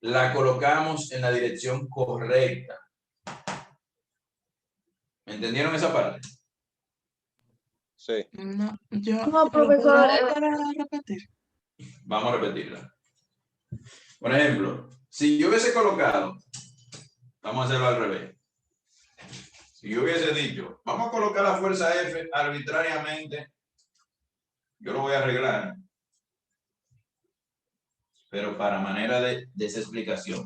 la colocamos en la dirección correcta. ¿Me entendieron esa parte? Sí. No, yo No, ¿lo profesor, puedo volver a repetir? Vamos a repetirla. Por ejemplo, si yo hubiese colocado, vamos a hacerlo al revés. Si yo hubiese dicho, vamos a colocar la fuerza F arbitrariamente, yo lo voy a arreglar, pero para manera de esa explicación.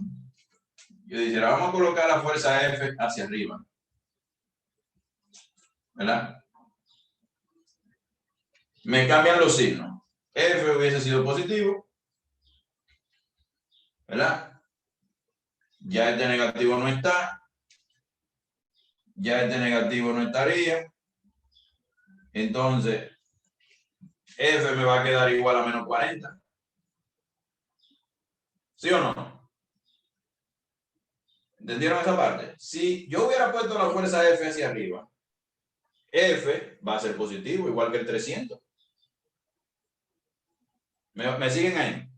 Yo dijera, vamos a colocar la fuerza F hacia arriba. ¿Verdad? Me cambian los signos. F hubiese sido positivo. ¿Verdad? Ya este negativo no está. Ya este negativo no estaría. Entonces, F me va a quedar igual a menos 40. ¿Sí o no? ¿Entendieron esa parte? Si yo hubiera puesto la fuerza F hacia arriba, F va a ser positivo, igual que el 300. ¿Me siguen ahí?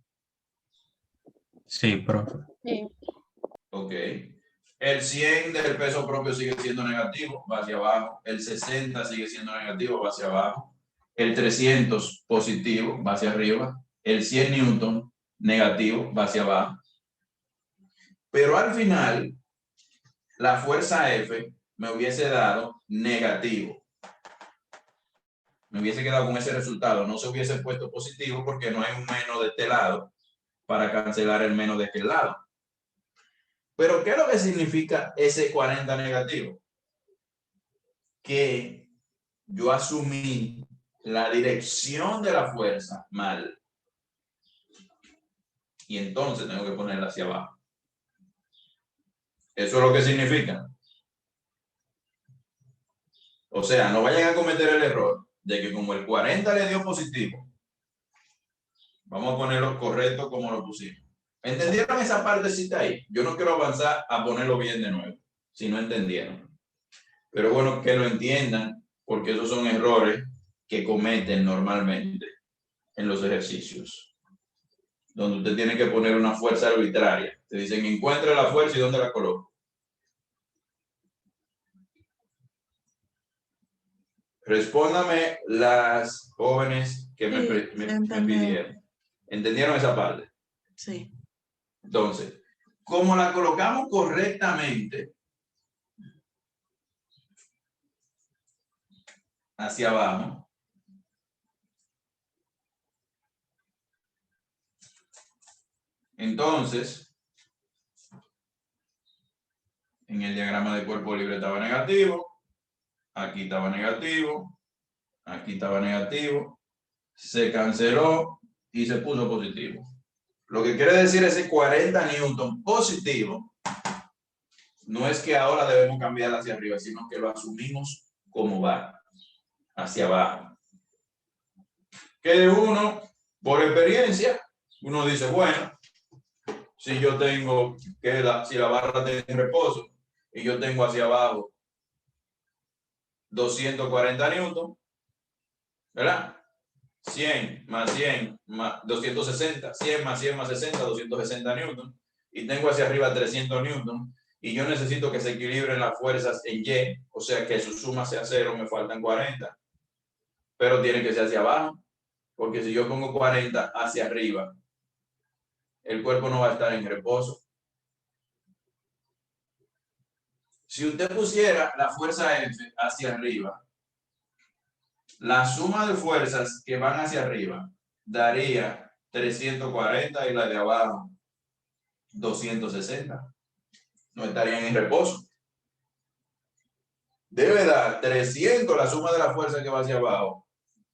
Sí, profe. Sí. Ok. El 100 del peso propio sigue siendo negativo, va hacia abajo. El 60 sigue siendo negativo, va hacia abajo. El 300 positivo, va hacia arriba. El 100 newton negativo, va hacia abajo. Pero al final, la fuerza F me hubiese dado negativo. Me hubiese quedado con ese resultado. No se hubiese puesto positivo porque no hay un menos de este lado para cancelar el menos de aquel lado. Pero ¿qué es lo que significa ese 40 negativo? Que yo asumí la dirección de la fuerza mal. Y entonces tengo que ponerla hacia abajo. Eso es lo que significa. O sea, no vayan a cometer el error de que como el 40 le dio positivo, vamos a ponerlo correcto como lo pusimos. ¿Entendieron esa partecita ahí? Yo no quiero avanzar a ponerlo bien de nuevo, si no entendieron. Pero bueno, que lo entiendan, porque esos son errores que cometen normalmente en los ejercicios, donde usted tiene que poner una fuerza arbitraria. Te dicen, encuentra la fuerza y dónde la coloco. Respóndame las jóvenes que me pidieron. ¿Entendieron esa parte? Sí. Entonces, como la colocamos correctamente hacia abajo, entonces, en el diagrama de cuerpo libre estaba negativo, aquí estaba negativo, aquí estaba negativo, se canceló y se puso positivo. Lo que quiere decir ese 40 newton positivo no es que ahora debemos cambiar hacia arriba, sino que lo asumimos como va, hacia abajo. Que uno, por experiencia, uno dice, bueno, si yo tengo, si la barra está en reposo y yo tengo hacia abajo 240 newton, ¿verdad? 100 más 100 más 260, 100 más 100 más 60, 260 newton, y tengo hacia arriba 300 newton, y yo necesito que se equilibren las fuerzas en Y, o sea que su suma sea 0, me faltan 40, pero tiene que ser hacia abajo, porque si yo pongo 40 hacia arriba, el cuerpo no va a estar en reposo. Si usted pusiera la fuerza F hacia arriba, la suma de fuerzas que van hacia arriba daría 340 y la de abajo 260. No estarían en reposo. Debe dar 300 la suma de la fuerza que va hacia abajo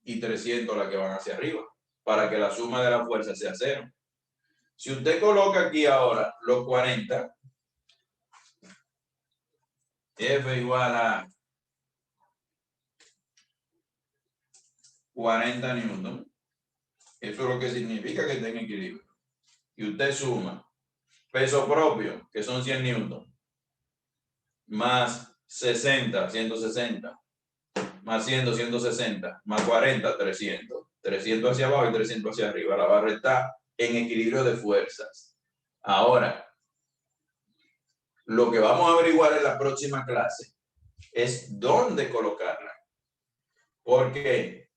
y 300 la que van hacia arriba, para que la suma de la fuerza sea 0. Si usted coloca aquí ahora los 40, F igual a 40 newton, eso es lo que significa que está en equilibrio. Y usted suma peso propio, que son 100 newton, más 60, 160, más 100, 260, más 40, 300. 300 hacia abajo y 300 hacia arriba. La barra está en equilibrio de fuerzas. Ahora, lo que vamos a averiguar en la próxima clase es dónde colocarla. Porque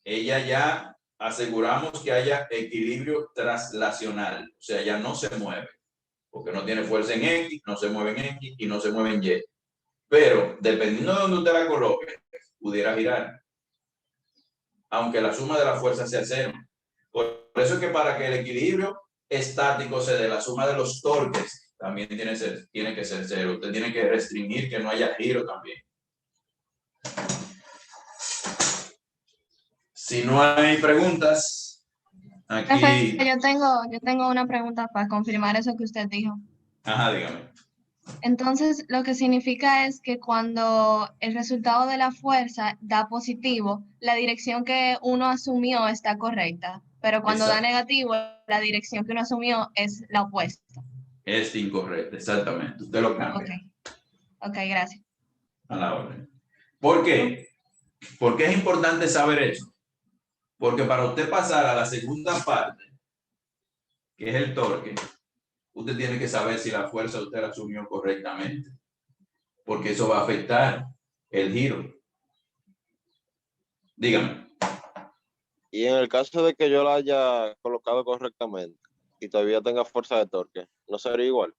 ella ya aseguramos que haya equilibrio traslacional. O sea, ya no se mueve. Porque no tiene fuerza en X, no se mueve en X y no se mueve en Y. Pero dependiendo de donde usted la coloque, pudiera girar. Aunque la suma de la fuerza sea 0. Por eso es que para que el equilibrio estático se dé, la suma de los torques también tiene que ser 0. Usted tiene que restringir que no haya giro también. Si no hay preguntas, aquí... Profe, yo tengo una pregunta para confirmar eso que usted dijo. Ajá, dígame. Entonces, lo que significa es que cuando el resultado de la fuerza da positivo, la dirección que uno asumió está correcta, pero cuando da negativo, la dirección que uno asumió es la opuesta. Es incorrecto, exactamente. Usted lo cambia. Ok, gracias. A la orden. ¿Por qué? Porque es importante saber eso. Porque para usted pasar a la segunda parte, que es el torque, usted tiene que saber si la fuerza usted la asumió correctamente. Porque eso va a afectar el giro. Dígame. Y en el caso de que yo la haya colocado correctamente y todavía tenga fuerza de torque, ¿no sería igual?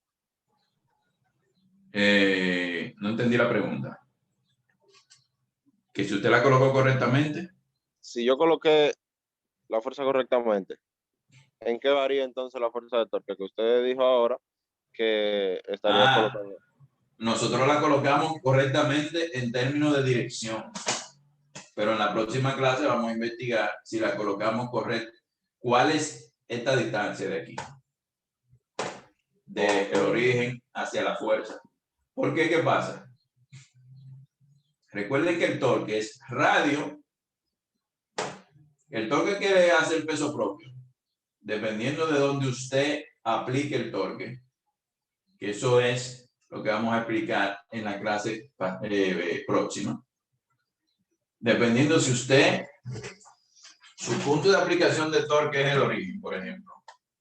No entendí la pregunta. Que si usted la colocó correctamente. Si yo coloqué la fuerza correctamente, ¿en qué varía entonces la fuerza de torque? Que usted dijo ahora que estaría colocando. Nosotros la colocamos correctamente en términos de dirección. Pero en la próxima clase vamos a investigar si la colocamos correcta. ¿Cuál es esta distancia de aquí? Del origen hacia la fuerza. ¿Por qué? ¿Qué pasa? Recuerden que el torque es radio. El torque que le hace el peso propio, dependiendo de donde usted aplique el torque, que eso es lo que vamos a explicar en la clase próxima. Dependiendo si usted, su punto de aplicación de torque es el origen, por ejemplo,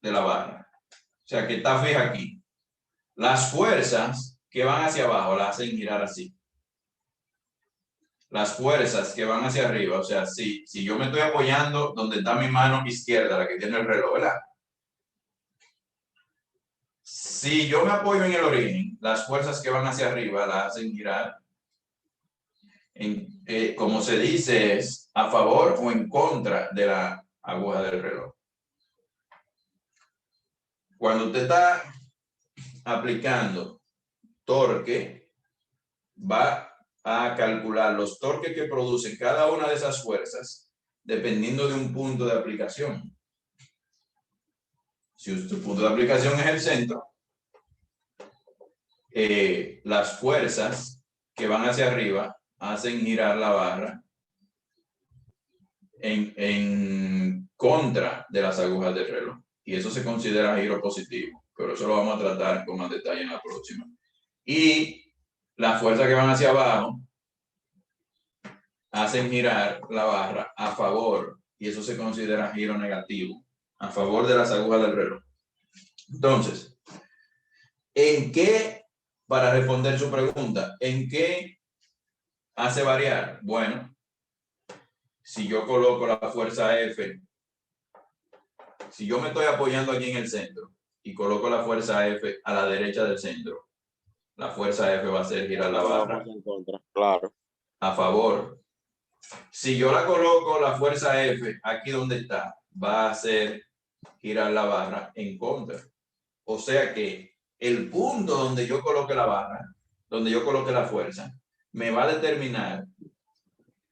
de la barra. O sea, que está fija aquí. Las fuerzas que van hacia abajo la hacen girar así. Las fuerzas que van hacia arriba, o sea, si yo me estoy apoyando donde está mi mano izquierda, la que tiene el reloj, ¿verdad? Si yo me apoyo en el origen, las fuerzas que van hacia arriba la hacen girar, como se dice, es a favor o en contra de la aguja del reloj. Cuando usted está aplicando torque, va a calcular los torques que produce cada una de esas fuerzas dependiendo de un punto de aplicación. Si su punto de aplicación es el centro, las fuerzas que van hacia arriba hacen girar la barra en contra de las agujas del reloj. Y eso se considera giro positivo, pero eso lo vamos a tratar con más detalle en la próxima. Y las fuerzas que van hacia abajo hacen girar la barra a favor, y eso se considera giro negativo, a favor de las agujas del reloj. Entonces, ¿en qué, para responder su pregunta, en qué hace variar? Bueno, si yo coloco la fuerza F, si yo me estoy apoyando aquí en el centro y coloco la fuerza F a la derecha del centro, la fuerza F va a hacer girar la barra En contra, claro. a favor. Si yo la coloco la fuerza F aquí donde está, va a hacer girar la barra en contra. O sea que el punto donde yo coloque la barra, donde yo coloque la fuerza, me va a determinar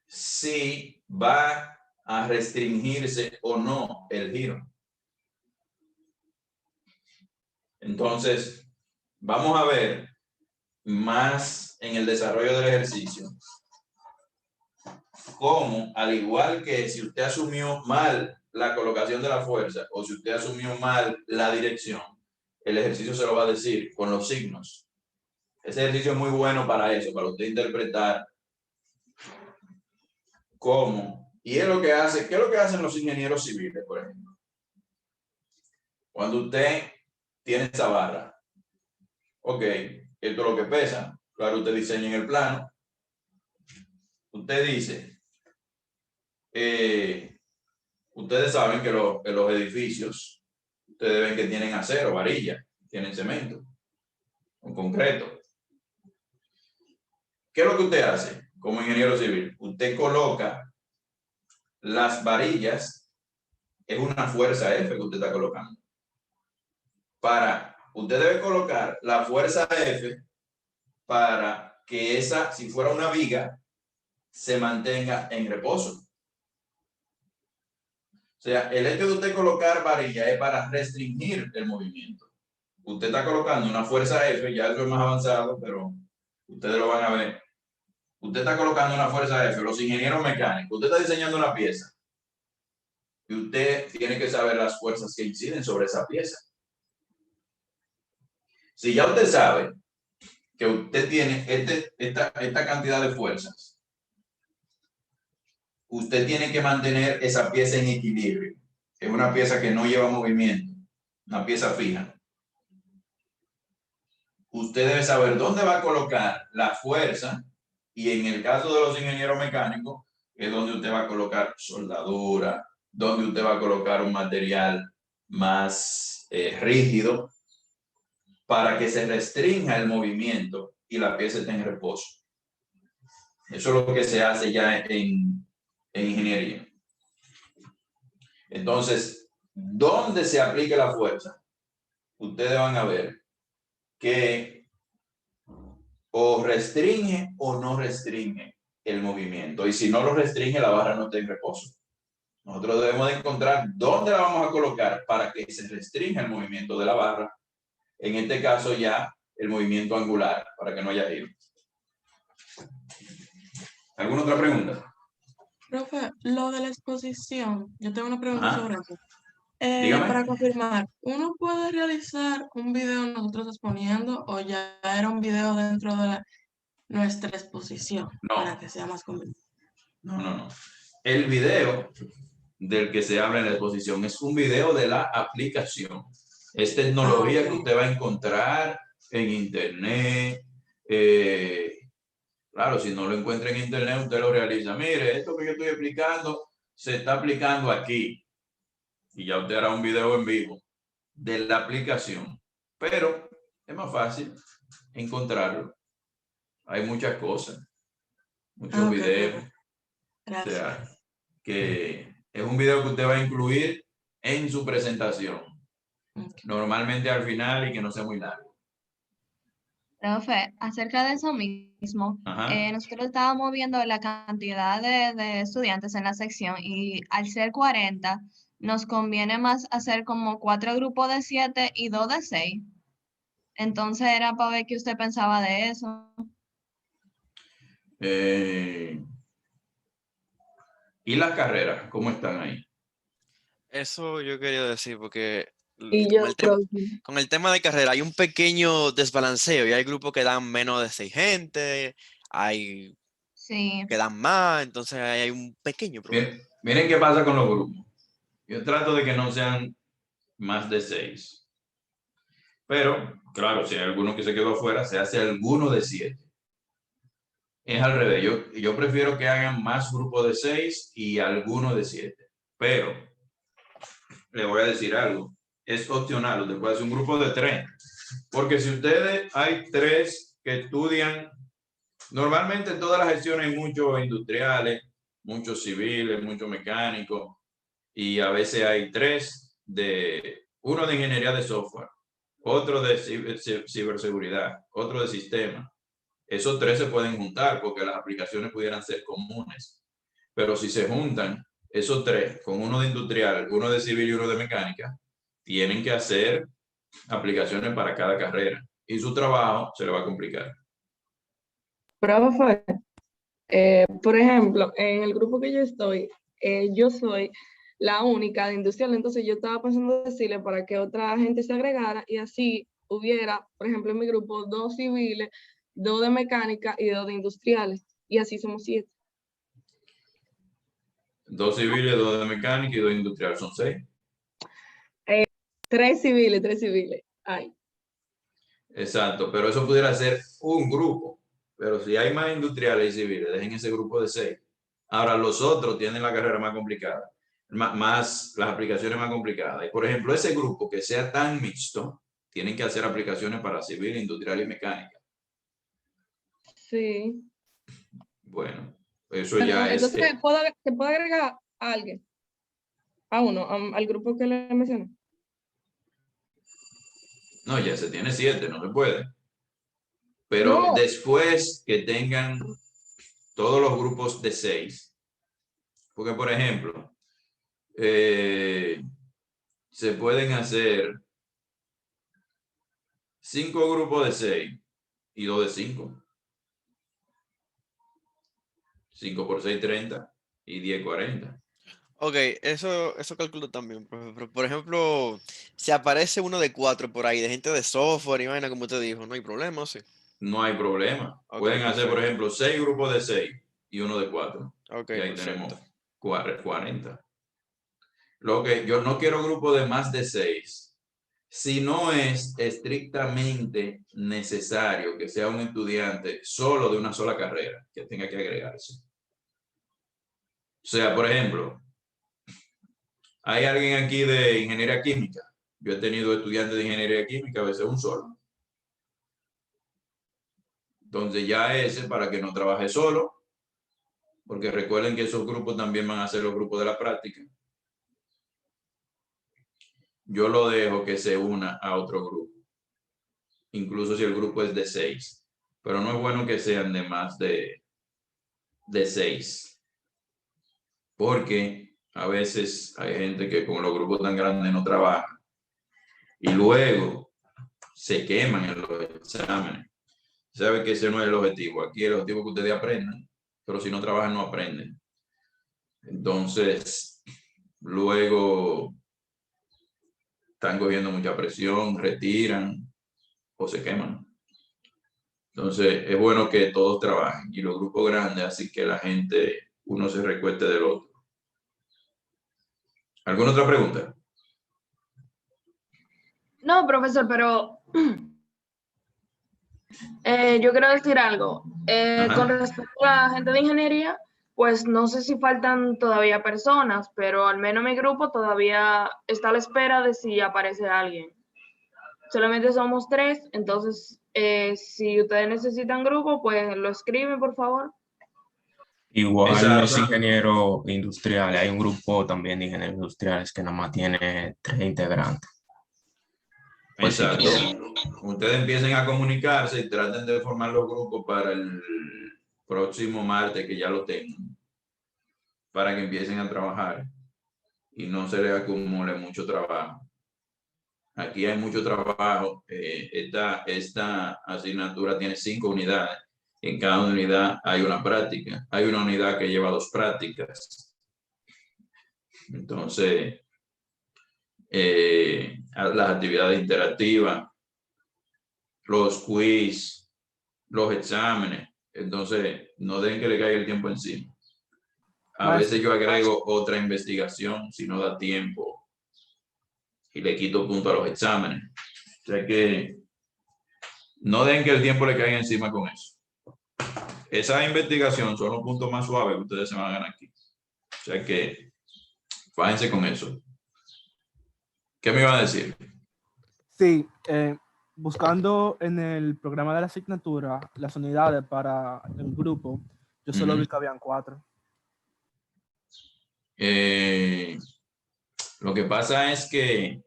si va a restringirse o no el giro. Entonces, vamos a ver más en el desarrollo del ejercicio cómo, al igual que si usted asumió mal la colocación de la fuerza o si usted asumió mal la dirección, el ejercicio se lo va a decir con los signos. Ese ejercicio es muy bueno para eso, para usted interpretar cómo, y es lo que hace, ¿qué es lo que hacen los ingenieros civiles, por ejemplo? Cuando usted tiene esa barra, ok, esto es lo que pesa, claro, usted diseña en el plano, usted dice, ustedes saben que los edificios, ustedes ven que tienen acero, varilla, tienen cemento, un concreto. ¿Qué es lo que usted hace como ingeniero civil? Usted coloca las varillas, es una fuerza F que usted está colocando. Usted debe colocar la fuerza F para que esa, si fuera una viga, se mantenga en reposo. O sea, el hecho de usted colocar varilla es para restringir el movimiento. Usted está colocando una fuerza F, ya eso es más avanzado, pero ustedes lo van a ver. Usted está colocando una fuerza F, los ingenieros mecánicos, usted está diseñando una pieza y usted tiene que saber las fuerzas que inciden sobre esa pieza. Si ya usted sabe que usted tiene esta cantidad de fuerzas, usted tiene que mantener esa pieza en equilibrio. Es una pieza que no lleva movimiento, una pieza fija. Usted debe saber dónde va a colocar la fuerza y en el caso de los ingenieros mecánicos es donde usted va a colocar soldadura, donde usted va a colocar un material más rígido para que se restrinja el movimiento y la pieza esté en reposo. Eso es lo que se hace ya en ingeniería. Entonces, ¿dónde se aplica la fuerza? Ustedes van a ver que o restringe o no restringe el movimiento. Y si no lo restringe, la barra no está en reposo. Nosotros debemos de encontrar dónde la vamos a colocar para que se restrinja el movimiento de la barra. En este caso ya el movimiento angular, para que no haya giro. ¿Alguna otra pregunta? Profe, lo de la exposición, yo tengo una pregunta Ajá. sobre eso. Dígame. Para confirmar, ¿uno puede realizar un video nosotros exponiendo o ya era un video dentro de nuestra exposición No. para que sea más conveniente? No. El video del que se habla en la exposición es un video de la aplicación. Es tecnología que usted va a encontrar en internet. Claro, si no lo encuentra en internet, usted lo realiza. Mire, esto que yo estoy explicando se está aplicando aquí. Y ya usted hará un video en vivo de la aplicación. Pero es más fácil encontrarlo. Hay muchas cosas, muchos videos. Gracias. O sea, que es un video que usted va a incluir en su presentación. Normalmente al final y que no sea muy largo. Profe, acerca de eso mismo, nosotros estábamos viendo la cantidad de estudiantes en la sección y al ser 40, nos conviene más hacer como 4 grupos de 7 y 2 de 6. Entonces era para ver qué usted pensaba de eso. ¿Y las carreras? ¿Cómo están ahí? Eso yo quería decir porque Y con yo, profe. con el tema de carrera hay un pequeño desbalanceo y hay grupos que dan menos de 6 gente, hay Sí. que dan más, entonces hay un pequeño problema. Miren qué pasa con los grupos. Yo trato de que no sean más de 6. Pero, claro, si hay alguno que se quedó afuera, se hace alguno de 7. Es al revés. Yo prefiero que hagan más grupos de 6 y alguno de 7. Pero, le voy a decir algo. Es opcional. Usted puede hacer un grupo de 3. Porque si ustedes hay 3 que estudian, normalmente en todas las gestiones hay muchos industriales, muchos civiles, muchos mecánicos. Y a veces hay 3 uno de ingeniería de software, otro de ciberseguridad, otro de sistema. Esos 3 se pueden juntar porque las aplicaciones pudieran ser comunes. Pero si se juntan esos 3 con uno de industrial, uno de civil y uno de mecánica, tienen que hacer aplicaciones para cada carrera y su trabajo se le va a complicar. Profe, por ejemplo, en el grupo que yo estoy, yo soy la única de industrial, entonces yo estaba pensando decirle para que otra gente se agregara y así hubiera, por ejemplo, en mi grupo 2 civiles, 2 de mecánica y 2 de industriales, y así somos 7. 2 civiles, 2 de mecánica y 2 industriales, son 6. 3 civiles. Ay. Exacto, pero eso pudiera ser un grupo. Pero si hay más industriales y civiles, dejen ese grupo de 6. Ahora, los otros tienen la carrera más complicada, más las aplicaciones más complicadas. Y, por ejemplo, ese grupo que sea tan mixto, tienen que hacer aplicaciones para civil, industrial y mecánica. Sí. Bueno, eso Pero, ya es... entonces, ¿se puede agregar a alguien? A uno, al grupo que le mencioné. No, ya se tiene 7, no se puede. Pero No. después que tengan todos los grupos de 6, porque por ejemplo, se pueden hacer 5 grupos de 6 y 2 de 5. 5 por 6, 30 y 10, 40. Ok, eso calculo también, profe, pero por ejemplo, si aparece uno de 4 por ahí, de gente de software y vaina, como usted dijo, no hay problema, ¿sí? No hay problema. Ok, Pueden hacer, por perfecto. ejemplo, 6 grupos de 6 y uno de 4. Ok, y ahí perfecto. tenemos 40. Lo que yo no quiero grupos de más de 6. Si no es estrictamente necesario que sea un estudiante solo de una sola carrera que tenga que agregarse. O sea, por ejemplo, hay alguien aquí de ingeniería química. Yo he tenido estudiantes de ingeniería química, a veces un solo. Entonces ya ese, para que no trabaje solo, porque recuerden que esos grupos también van a ser los grupos de la práctica. Yo lo dejo que se una a otro grupo, incluso si el grupo es de 6, pero no es bueno que sean de más de 6, porque a veces hay gente que con los grupos tan grandes no trabaja y luego se queman en los exámenes. Sabe que ese no es el objetivo. Aquí el objetivo es que ustedes aprendan, pero si no trabajan no aprenden. Entonces, luego están cogiendo mucha presión, retiran o se queman. Entonces, es bueno que todos trabajen y los grupos grandes, así que la gente, uno se recueste del otro. ¿Alguna otra pregunta? No, profesor, pero yo quiero decir algo. Con respecto a la gente de ingeniería, pues no sé si faltan todavía personas, pero al menos mi grupo todavía está a la espera de si aparece alguien. Solamente somos 3, entonces si ustedes necesitan grupo, pues lo escriben, por favor. Igual Exacto. los ingenieros industriales, hay un grupo también de ingenieros industriales que nada más tiene 3 integrantes. Pues si Exacto. quieren. Ustedes empiecen a comunicarse y traten de formar los grupos para el próximo martes, que ya lo tengan, para que empiecen a trabajar y no se les acumule mucho trabajo. Aquí hay mucho trabajo. Esta asignatura tiene 5 unidades. En cada unidad hay una práctica. Hay una unidad que lleva 2 prácticas. Entonces, las actividades interactivas, los quiz, los exámenes. Entonces, no dejen que le caiga el tiempo encima. A veces yo agrego otra investigación si no da tiempo y le quito punto a los exámenes. O sea que no dejen que el tiempo le caiga encima con eso. Esa investigación son los puntos más suaves que ustedes se van a ganar aquí. O sea que fájense con eso. ¿Qué me iba a decir? Sí, buscando en el programa de la asignatura las unidades para el grupo, yo solo vi que habían 4. Lo que pasa es que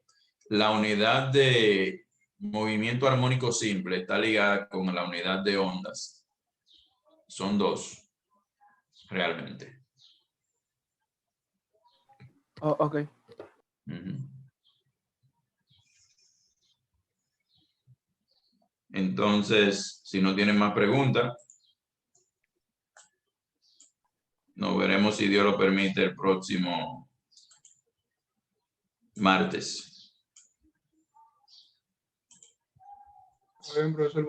la unidad de movimiento armónico simple está ligada con la unidad de ondas. Son 2, realmente. Oh, ok. Entonces, si no tienen más preguntas, nos veremos, si Dios lo permite, el próximo martes. Profesor,